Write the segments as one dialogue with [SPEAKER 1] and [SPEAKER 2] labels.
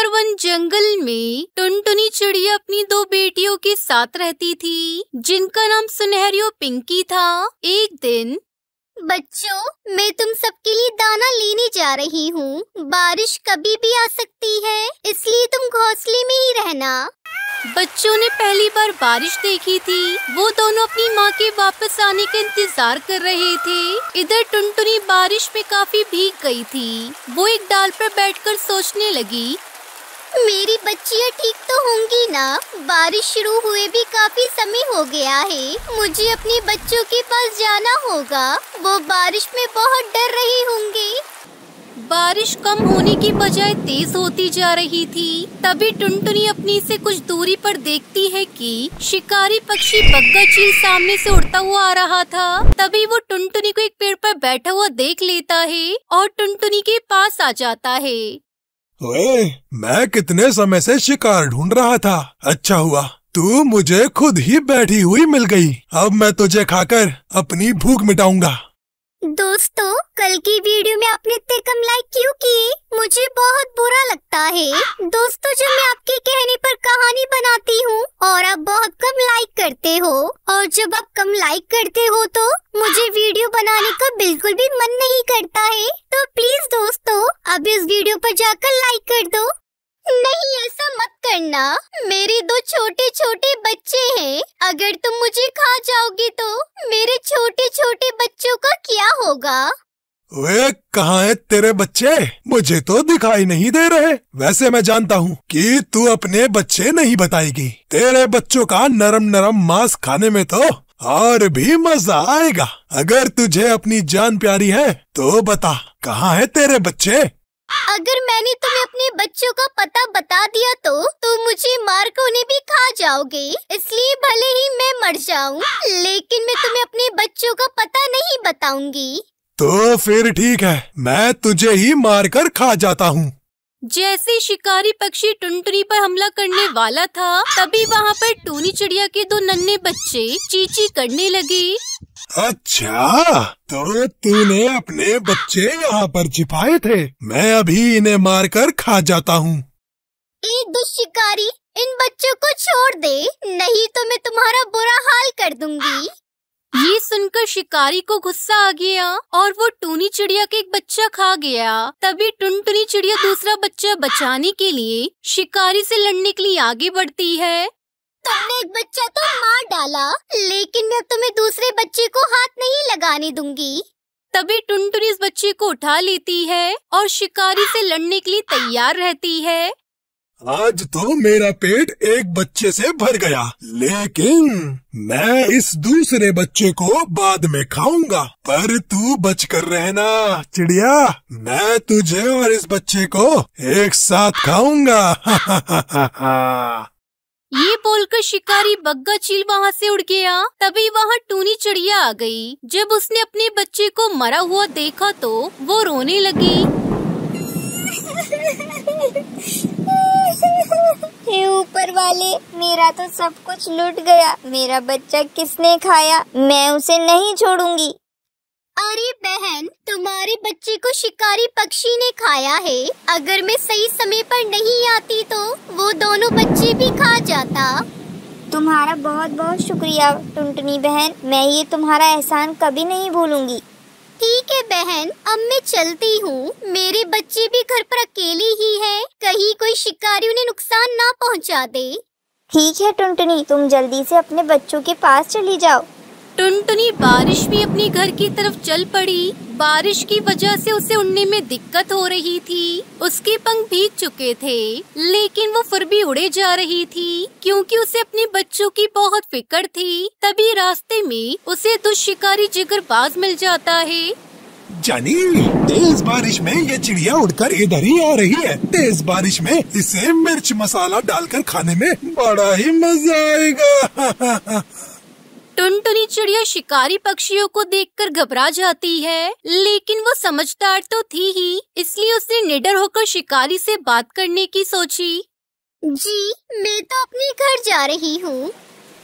[SPEAKER 1] सुंदर वन जंगल में टुनटुनी चिड़िया अपनी दो बेटियों के साथ रहती थी, जिनका नाम सुनहरी और पिंकी था। एक दिन,
[SPEAKER 2] बच्चों, मैं तुम सबके लिए दाना लेने जा रही हूँ। बारिश कभी भी आ सकती है, इसलिए तुम घोंसले में ही रहना।
[SPEAKER 1] बच्चों ने पहली बार बारिश देखी थी। वो दोनों अपनी माँ के वापस आने का इंतजार कर रहे थे। इधर टुनटुनी बारिश में काफी भीग गई थी। वो एक डाल पर बैठकर सोचने लगी,
[SPEAKER 2] मेरी बच्चियाँ ठीक तो होंगी ना? बारिश शुरू हुए भी काफी समय हो गया है। मुझे अपने बच्चों के पास जाना होगा। वो बारिश में बहुत डर रहे होंगे।
[SPEAKER 1] बारिश कम होने की बजाय तेज होती जा रही थी। तभी टुनटुनी अपनी से कुछ दूरी पर देखती है कि शिकारी पक्षी बग्गा चील सामने से उड़ता हुआ आ रहा था। तभी वो टुनटुनी को एक पेड़ पर बैठा हुआ देख लेता है और टुनटुनी के पास आ जाता है।
[SPEAKER 3] ओए, मैं कितने समय से शिकार ढूंढ रहा था। अच्छा हुआ तू मुझे खुद ही बैठी हुई मिल गई। अब मैं तुझे खाकर अपनी भूख मिटाऊंगा।
[SPEAKER 2] दोस्तों, कल की वीडियो में आपने इतने कम लाइक क्यों किए? मुझे बहुत बुरा लगता है। दोस्तों, जब मैं आपके कहने पर कहानी बनाती हूँ और आप बहुत कम लाइक करते हो, और जब आप कम लाइक करते हो तो मुझे वीडियो बनाने का बिल्कुल भी मन नहीं करता है। तो प्लीज दोस्तों, अब इस वीडियो पर जाकर लाइक कर दो। नहीं, ऐसा मत करना। मेरे दो छोटे छोटे बच्चे हैं। अगर तुम मुझे खा जाओगे तो मेरे छोटे छोटे बच्चों का क्या होगा?
[SPEAKER 3] वे कहाँ है तेरे बच्चे? मुझे तो दिखाई नहीं दे रहे। वैसे मैं जानता हूँ कि तू अपने बच्चे नहीं बताएगी। तेरे बच्चों का नरम नरम मांस खाने में तो और भी मजा आएगा। अगर तुझे अपनी जान प्यारी है तो बता, कहाँ है तेरे बच्चे?
[SPEAKER 2] अगर मैंने तुम्हें अपने बच्चों का पता बता दिया तो मुझे मार कर उन्हें भी खा जाओगे। इसलिए भले ही मैं मर जाऊं, लेकिन मैं तुम्हें अपने बच्चों का पता नहीं बताऊंगी।
[SPEAKER 3] तो फिर ठीक है, मैं तुझे ही मार कर खा जाता हूँ।
[SPEAKER 1] जैसे शिकारी पक्षी टुनटुनी पर हमला करने वाला था, तभी वहाँ पर टूनी चिड़िया के दो नन्हे बच्चे चींची करने लगे।
[SPEAKER 3] अच्छा, तो तूने अपने बच्चे यहाँ पर छिपाए थे। मैं अभी इन्हें मारकर खा जाता हूँ।
[SPEAKER 2] ए दुष्ट शिकारी, इन बच्चों को छोड़ दे, नहीं तो मैं तुम्हारा बुरा हाल कर दूंगी।
[SPEAKER 1] ये सुनकर शिकारी को गुस्सा आ गया और वो टूनी चिड़िया के एक बच्चा खा गया। तभी टुनटुनी चिड़िया दूसरा बच्चा बचाने के लिए शिकारी से लड़ने के लिए आगे बढ़ती है।
[SPEAKER 2] तुमने एक बच्चा तो मार डाला, लेकिन मैं तुम्हें दूसरे बच्चे को हाथ नहीं लगाने दूंगी।
[SPEAKER 1] तभी टुनटुनी इस बच्चे को उठा लेती है और शिकारी से लड़ने के लिए तैयार रहती है।
[SPEAKER 3] आज तो मेरा पेट एक बच्चे से भर गया, लेकिन मैं इस दूसरे बच्चे को बाद में खाऊंगा। पर तू बचकर रहना चिड़िया, मैं तुझे और इस बच्चे को एक साथ खाऊंगा।
[SPEAKER 1] ये बोलकर शिकारी बग्गा चील वहाँ से उड़ गया। तभी वहाँ टूनी चिड़िया आ गई। जब उसने अपने बच्चे को मरा हुआ देखा तो वो रोने लगी।
[SPEAKER 2] हे ऊपर वाले, मेरा तो सब कुछ लुट गया। मेरा बच्चा किसने खाया? मैं उसे नहीं छोड़ूंगी। अरे बहन, तुम्हारे बच्चे को शिकारी पक्षी ने खाया है। अगर मैं सही समय पर नहीं आती तो वो दोनों बच्चे भी खा जाता। तुम्हारा बहुत बहुत शुक्रिया टुनटुनी बहन, मैं ये तुम्हारा एहसान कभी नहीं भूलूंगी। ठीक है बहन, अब मैं चलती हूँ। मेरे बच्चे भी घर पर अकेले ही हैं, कहीं कोई शिकारी उन्हें नुकसान ना पहुँचा दे। ठीक है टुनटुनी, तुम जल्दी से अपने बच्चों के पास चली जाओ।
[SPEAKER 1] टुनटुनी बारिश में अपने घर की तरफ चल पड़ी। बारिश की वजह से उसे उड़ने में दिक्कत हो रही थी। उसके पंख भीग चुके थे, लेकिन वो फिर भी उड़े जा रही थी क्योंकि उसे अपने बच्चों की बहुत फिक्र थी। तभी रास्ते में उसे दुष्ट शिकारी जिगरबाज मिल जाता है।
[SPEAKER 3] जानी, तेज बारिश में ये चिड़िया उड़कर इधर ही आ रही है। तेज बारिश में इसे मिर्च मसाला डालकर खाने में बड़ा ही मजा आएगा।
[SPEAKER 1] टुनटुनी चिड़िया शिकारी पक्षियों को देखकर घबरा जाती है, लेकिन वो समझदार तो थी ही, इसलिए उसने निडर होकर शिकारी से बात करने की सोची।
[SPEAKER 2] जी, मैं तो अपने घर जा रही हूँ।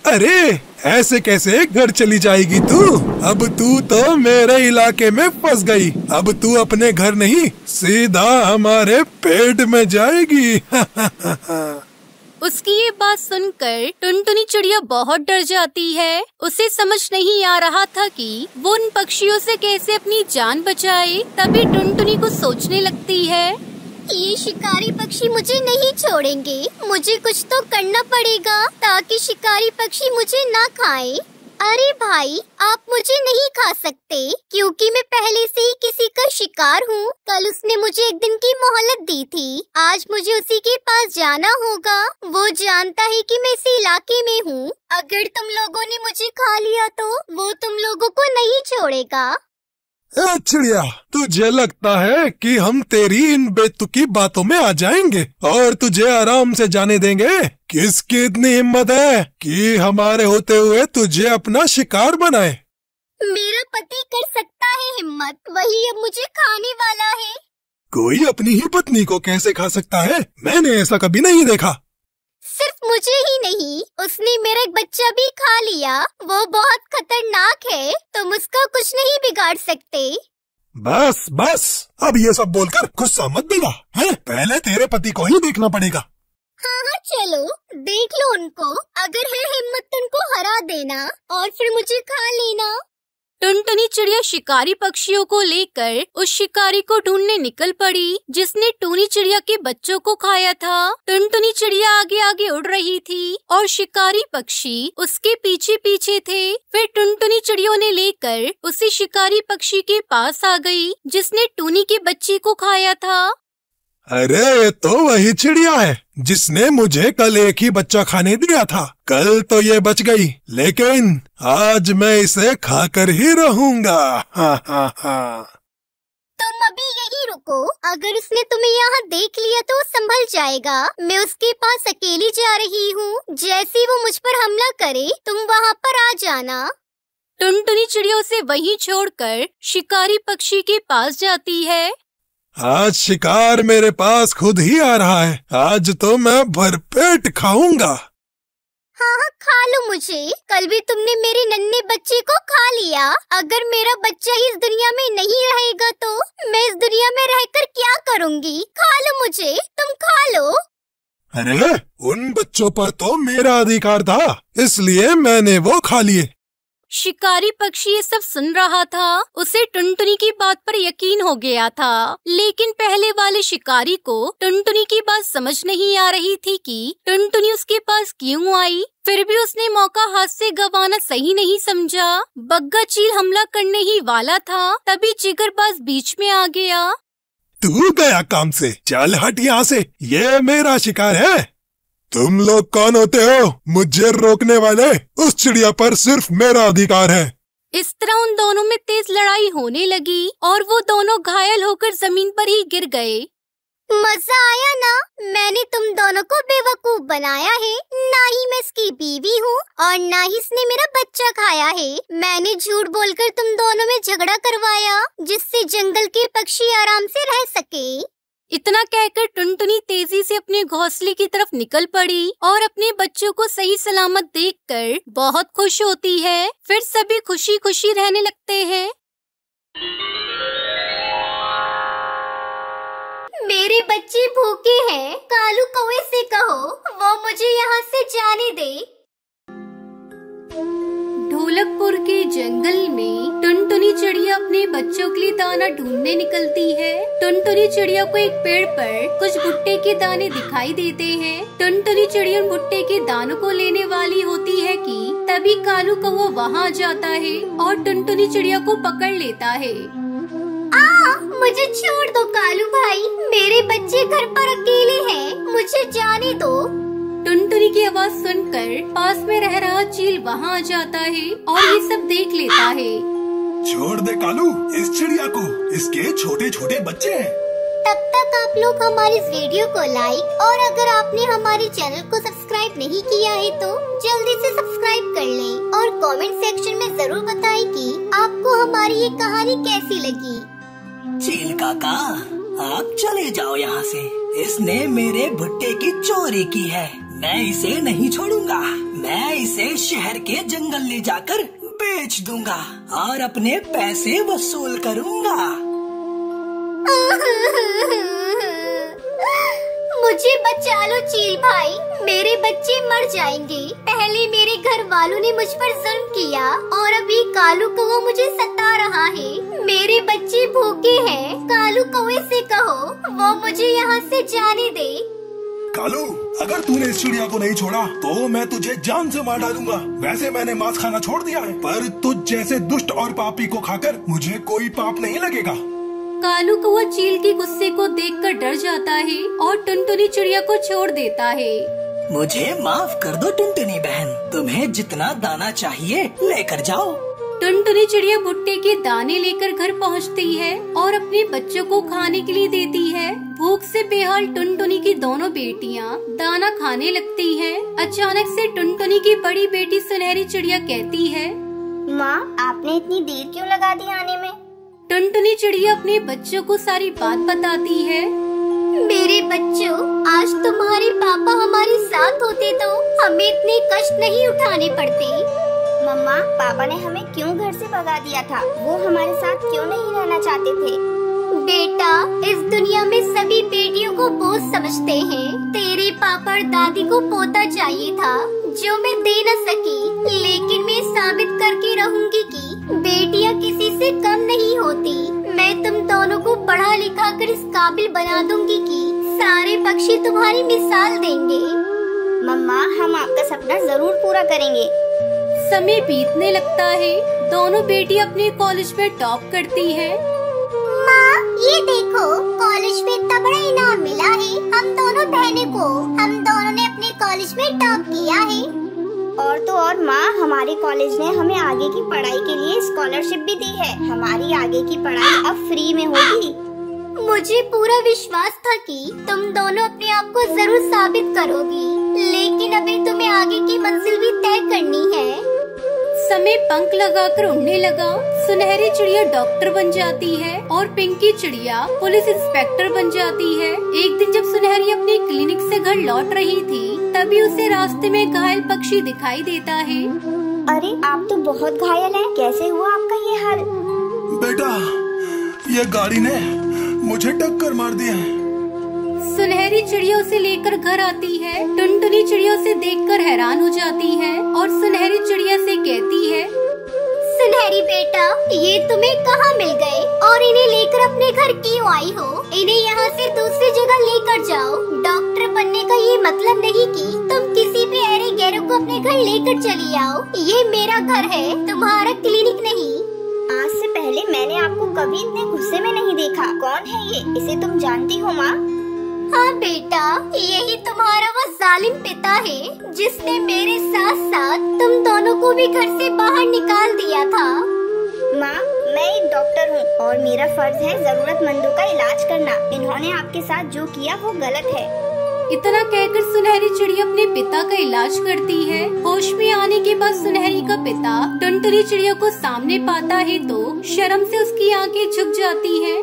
[SPEAKER 3] अरे ऐसे कैसे घर चली जाएगी तू? अब तू तो मेरे इलाके में फंस गई। अब तू अपने घर नहीं, सीधा हमारे पेट में जाएगी।
[SPEAKER 1] उसकी ये बात सुनकर टुनटुनी चिड़िया बहुत डर जाती है। उसे समझ नहीं आ रहा था कि वो उन पक्षियों से कैसे अपनी जान बचाए। तभी टुनटुनी को सोचने लगती है,
[SPEAKER 2] ये शिकारी पक्षी मुझे नहीं छोड़ेंगे। मुझे कुछ तो करना पड़ेगा ताकि शिकारी पक्षी मुझे ना खाए। अरे भाई, आप मुझे नहीं खा सकते क्योंकि मैं पहले से ही किसी का शिकार हूँ। कल उसने मुझे एक दिन की मोहलत दी थी। आज मुझे उसी के पास जाना होगा। वो जानता है कि मैं इस इलाके में हूँ। अगर तुम लोगों ने मुझे खा लिया तो वो तुम लोगों को नहीं छोड़ेगा।
[SPEAKER 3] चिड़िया, तुझे लगता है कि हम तेरी इन बेतुकी बातों में आ जाएंगे और तुझे आराम से जाने देंगे? किसकी इतनी हिम्मत है कि हमारे होते हुए तुझे अपना शिकार बनाए?
[SPEAKER 2] मेरा पति कर सकता है हिम्मत, वही अब मुझे खाने वाला है।
[SPEAKER 3] कोई अपनी ही पत्नी को कैसे खा सकता है? मैंने ऐसा कभी नहीं देखा।
[SPEAKER 2] सिर्फ मुझे ही नहीं, उसने मेरा एक बच्चा भी खा लिया। वो बहुत खतरनाक है, तुम उसका कुछ नहीं बिगाड़ सकते।
[SPEAKER 3] बस बस, अब ये सब बोलकर गुस्सा मत दिला, हैं? पहले तेरे पति को ही देखना पड़ेगा।
[SPEAKER 2] हाँ, चलो देख लो उनको। अगर है हिम्मत तो उनको हरा देना और फिर मुझे खा लेना।
[SPEAKER 1] टुनटुनी चिड़िया शिकारी पक्षियों को लेकर उस शिकारी को ढूंढने निकल पड़ी जिसने टूनी चिड़िया के बच्चों को खाया था। टुनटुनी चिड़िया आगे आगे उड़ रही थी और शिकारी पक्षी उसके पीछे पीछे थे। फिर टुनटुनी चिड़ियों ने लेकर उसी शिकारी पक्षी के पास आ गई जिसने टूनी के बच्चे को खाया था।
[SPEAKER 3] अरे ये तो वही चिड़िया है जिसने मुझे कल एक ही बच्चा खाने दिया था। कल तो ये बच गई, लेकिन आज मैं इसे खाकर ही रहूंगा।
[SPEAKER 2] तुम अभी यही रुको। अगर उसने तुम्हें यहाँ देख लिया तो संभल जाएगा। मैं उसके पास अकेली जा रही हूँ। जैसे वो मुझ पर हमला करे तुम वहाँ पर आ जाना।
[SPEAKER 1] टुनटुनी चिड़िया उसे वहीं छोड़कर शिकारी पक्षी के पास जाती है।
[SPEAKER 3] आज शिकार मेरे पास खुद ही आ रहा है। आज तो मैं भरपेट खाऊंगा।
[SPEAKER 2] हाँ, खा लो मुझे। कल भी तुमने मेरे नन्हे बच्चे को खा लिया। अगर मेरा बच्चा ही इस दुनिया में नहीं रहेगा तो मैं इस दुनिया में रहकर क्या करूँगी? खा लो मुझे, तुम खा लो।
[SPEAKER 3] अरे उन बच्चों पर तो मेरा अधिकार था, इसलिए मैंने वो खा लिए।
[SPEAKER 1] शिकारी पक्षी ये सब सुन रहा था। उसे टुनटुनी की बात पर यकीन हो गया था, लेकिन पहले वाले शिकारी को टुनटुनी की बात समझ नहीं आ रही थी कि टुनटुनी उसके पास क्यों आई। फिर भी उसने मौका हाथ से गंवाना सही नहीं समझा। बग्गा चील हमला करने ही वाला था, तभी जिगरबाज बीच में आ गया।
[SPEAKER 3] तू गया काम से, चल हट यहाँ से, ये मेरा शिकार है। तुम लोग कौन होते हो मुझे रोकने वाले? उस चिड़िया पर सिर्फ मेरा अधिकार है।
[SPEAKER 1] इस तरह उन दोनों में तेज लड़ाई होने लगी और वो दोनों घायल होकर जमीन पर ही गिर गए।
[SPEAKER 2] मजा आया ना? मैंने तुम दोनों को बेवकूफ बनाया है। ना ही मैं इसकी बीवी हूँ और ना ही इसने मेरा बच्चा खाया है। मैंने झूठ बोलकर तुम दोनों में झगड़ा करवाया जिससे जंगल के पक्षी आराम से रह सके।
[SPEAKER 1] इतना कहकर टुनटुनी तेजी से अपने घोंसले की तरफ निकल पड़ी और अपने बच्चों को सही सलामत देखकर बहुत खुश होती है। फिर सभी खुशी खुशी रहने लगते हैं।
[SPEAKER 2] मेरे बच्चे भूखे हैं। कालू कौवे से कहो वो मुझे यहाँ से जाने दे।
[SPEAKER 1] ढोलकपुर के जंगल में टुनटुनी चिड़िया अपने बच्चों के लिए दाना ढूंढने निकलती है। टुनटुनी चिड़िया को एक पेड़ पर कुछ भुट्टे के दाने दिखाई देते हैं। टुनटुनी चिड़िया उन भुट्टे के दानों को लेने वाली होती है कि तभी कालू कौवा वहाँ आ जाता है और टुनटुनी चिड़िया को पकड़ लेता है।
[SPEAKER 2] मुझे छोड़ दो कालू भाई, मेरे बच्चे घर पर अकेले हैं, मुझे जाने दो।
[SPEAKER 1] टुनटुनी की आवाज सुनकर पास में रह रहा चील वहाँ आ जाता है और ये सब देख लेता है।
[SPEAKER 3] छोड़ दे कालू इस चिड़िया को, इसके छोटे छोटे बच्चे हैं।
[SPEAKER 2] तब तक आप लोग हमारे इस वीडियो को लाइक और अगर आपने हमारे चैनल को सब्सक्राइब नहीं किया है तो जल्दी से सब्सक्राइब कर लें और कमेंट सेक्शन में जरूर बताएं कि आपको हमारी ये कहानी कैसी लगी।
[SPEAKER 4] चील काका, आप चले जाओ यहाँ से। इसने मेरे भुट्टे की चोरी की है। मैं इसे नहीं छोड़ूंगा। मैं इसे शहर के जंगल ले जाकर बेच दूंगा और अपने पैसे वसूल करूंगा।
[SPEAKER 2] मुझे बचा लो चील भाई, मेरे बच्चे मर जाएंगे। पहले मेरे घर वालों ने मुझ पर जुल्म किया और अभी कालू कौवा मुझे सता रहा है। मेरे बच्चे भूखे हैं। कालू कौवे से कहो वो मुझे यहाँ से जाने दे।
[SPEAKER 3] कालू, अगर तूने इस चिड़िया को नहीं छोड़ा तो मैं तुझे जान से मार डालूंगा। वैसे मैंने मांस खाना छोड़ दिया है, पर तुझ जैसे दुष्ट और पापी को खाकर मुझे कोई पाप नहीं लगेगा।
[SPEAKER 1] कालू कौवा चील के गुस्से को देखकर डर जाता है और टुनटुनी चिड़िया को छोड़ देता है।
[SPEAKER 4] मुझे माफ कर दो टुनटुनी बहन, तुम्हें जितना दाना चाहिए लेकर जाओ।
[SPEAKER 1] टुनटुनी चिड़िया भुट्टे के दाने लेकर घर पहुंचती है और अपने बच्चों को खाने के लिए देती है। भूख से बेहाल टुनटुनी की दोनों बेटियां दाना खाने लगती हैं। अचानक से टुनटुनी की बड़ी बेटी सुनहरी चिड़िया कहती है,
[SPEAKER 2] माँ, आपने इतनी देर क्यों लगा दी आने में?
[SPEAKER 1] टुनटुनी चिड़िया अपने बच्चों को सारी बात बताती है।
[SPEAKER 2] मेरे बच्चों, आज तुम्हारे पापा हमारे साथ होते तो हमें इतने कष्ट नहीं उठाने पड़ते। मम्मा, पापा ने हमें क्यों घर से भगा दिया था? वो हमारे साथ क्यों नहीं रहना चाहते थे? बेटा, इस दुनिया में सभी बेटियों को बोझ समझते हैं। तेरे पापा और दादी को पोता चाहिए था जो मैं दे न सकी, लेकिन मैं साबित करके रहूंगी कि बेटियां किसी से कम नहीं होती। मैं तुम दोनों को पढ़ा लिखा कर इस काबिल बना दूंगी कि सारे पक्षी तुम्हारी मिसाल देंगे। मम्मा, हम आपका सपना जरूर पूरा करेंगे।
[SPEAKER 1] समय बीतने लगता है। दोनों बेटी अपने कॉलेज में टॉप करती है।
[SPEAKER 2] माँ, ये देखो, कॉलेज में इतना बड़ा इनाम मिला है हम दोनों बहनों को। हम दोनों ने अपने कॉलेज में टॉप किया है। और तो और माँ, हमारे कॉलेज ने हमें आगे की पढ़ाई के लिए स्कॉलरशिप भी दी है। हमारी आगे की पढ़ाई अब फ्री में होगी। मुझे पूरा विश्वास था कि तुम दोनों अपने आप को जरूर साबित करोगी, लेकिन अभी तुम्हें आगे की मंजिल भी तय करनी है।
[SPEAKER 1] समय पंख लगाकर उड़ने लगा। सुनहरी चिड़िया डॉक्टर बन जाती है और पिंकी चिड़िया पुलिस इंस्पेक्टर बन जाती है। एक दिन जब सुनहरी अपने क्लिनिक से घर लौट रही थी, तभी उसे रास्ते में घायल पक्षी दिखाई देता है।
[SPEAKER 2] अरे, आप तो बहुत घायल हैं। कैसे हुआ आपका ये हाल?
[SPEAKER 3] बेटा, ये गाड़ी ने मुझे टक्कर मार दी है।
[SPEAKER 1] सुनहरी चिड़िया उसे लेकर घर आती है। टुनटुनी चिड़िया उसे देखकर हैरान हो जाती है और सुनहरी चिड़िया से कहती है,
[SPEAKER 2] सुनहरी बेटा, ये तुम्हें कहाँ मिल गए और इन्हें लेकर अपने घर क्यों आई हो? इन्हें यहाँ से दूसरी जगह लेकर जाओ। डॉक्टर बनने का ये मतलब नहीं कि तुम किसी भी ऐरे गैरों को अपने घर लेकर चली आओ। ये मेरा घर है, तुम्हारा क्लिनिक नहीं। आज से पहले मैंने आपको कभी इतने गुस्से में नहीं देखा। कौन है ये? इसे तुम जानती हो माँ? हाँ बेटा, यही तुम्हारा वो जालिम पिता है जिसने मेरे साथ साथ तुम दोनों को भी घर से बाहर निकाल दिया था। माँ, मैं एक डॉक्टर हूँ और मेरा फर्ज है जरूरतमंदों का इलाज करना। इन्होंने आपके साथ जो किया वो गलत है।
[SPEAKER 1] इतना कहकर सुनहरी चिड़िया अपने पिता का इलाज करती है। होश में आने के बाद सुनहरी का पिता टुनटुनी चिड़िया को सामने पाता है तो शर्म से उसकी आंखें झुक जाती है।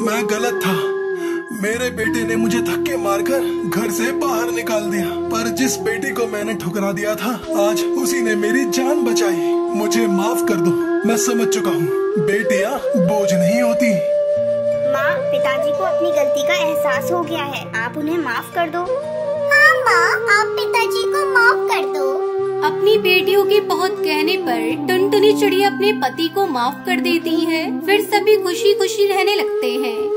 [SPEAKER 3] मैं गलत था। मेरे बेटे ने मुझे धक्के मारकर घर से बाहर निकाल दिया, पर जिस बेटी को मैंने ठुकरा दिया था, आज उसी ने मेरी जान बचाई। मुझे माफ कर दो। मैं समझ चुका हूँ, बेटियाँ बोझ नहीं होती।
[SPEAKER 2] माँ, पिताजी को अपनी गलती का एहसास हो गया है। आप उन्हें माफ कर दो। हाँ माँ, आप पिताजी को माफ कर दो।
[SPEAKER 1] अपनी बेटियों के बहुत कहने पर टुनटुनी चिड़िया अपने पति को माफ कर देती है। फिर सभी खुशी खुशी रहने लगते हैं।